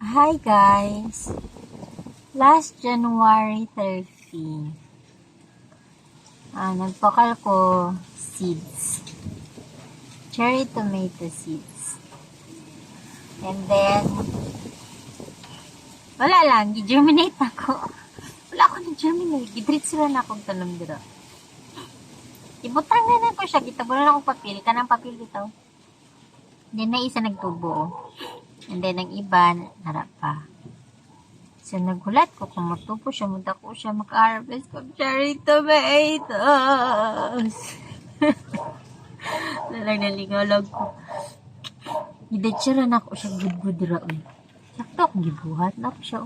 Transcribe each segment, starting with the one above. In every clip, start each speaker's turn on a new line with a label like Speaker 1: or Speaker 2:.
Speaker 1: Hi guys! Last January 13, nagpakal ko seeds. Cherry tomato seeds. And then, wala lang, gi-germinate ako. Wala ako nag-germinate. Gidrit sila na akong tanom dito. Ibutang na ko siya. Gitabunan akong papel. Kanang papel dito. Then, na isa nagtubo. And then, ang iba, harap pa. So, nagulat ko kung matupo siya, mudako siya, maka-harvest ko cherry tomatoes. Nalang nalingalag ko. Idetsira na ako siya good raon. Sakto akong gibuhat na ako siya.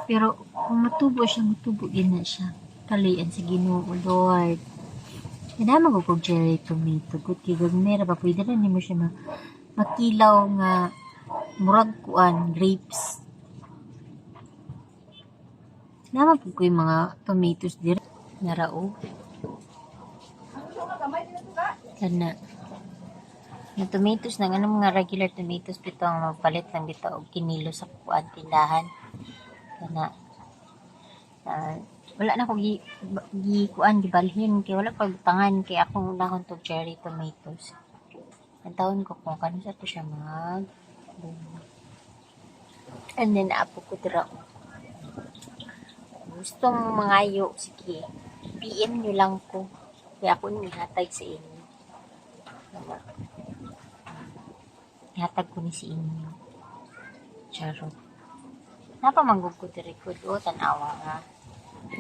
Speaker 1: Pero, kung matubo siya, matubo din na siya. Kalian sa Ginoo, Lord. Kaya magugog cherry tomato. Good kigagmera pa. Pwede na mo siya makilaw nga murag kuan, grapes. Naman po ko yung mga tomatoes dito. Narao. Kana. Yung tomatoes na mga regular tomatoes bito ang mapalit lang bito o kinilo sa kuan tindahan. Kana. Wala na ko kuan gibalhin kay wala pagtangan kay akong unahon to cherry tomatoes. Ang taon ko kung kano sa to siya mag and then apo ko dira gustong mangayo, sige PM nyo lang ko kaya ako nihatag sa inyo nihatag ko ni sa inyo charot napamanggog ko diri ko o tanawa nga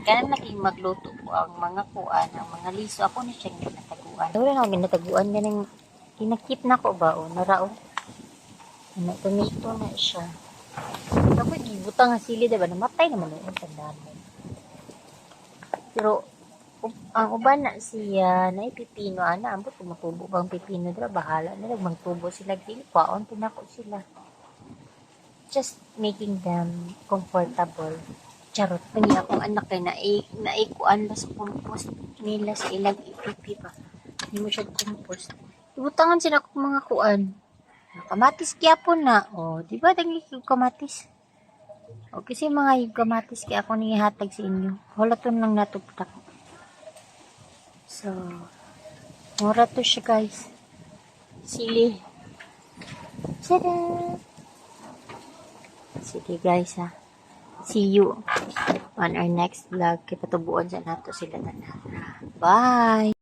Speaker 1: kaya naging magluto ko ang mga kuan ang mga liso ako ni siyang ginataguan wala na ako ginataguan ganang kinakip na ko ba o narao tomato na siya ako gibutang nga sili diba namatay naman yung tandaan mo pero ang uban na siya na pipino ana ambot kung matubo bang pipino diba bahala na magtubo sila dili kwaon pinako sila just making them comfortable charot pani akong anak kay naikuan ba sa compost nila sa ilang ipipi pa hindi mo siya compost ibutangan sila kung mga kuan kamatis kaya po na di ba dagli kamatis o kasi mga kamatis kaya ako nihatag sa inyo hulaton lang natugtak so mura to siya guys sili tada sige guys ha see you on our next vlog kay patubuan sa nato sila tanan bye.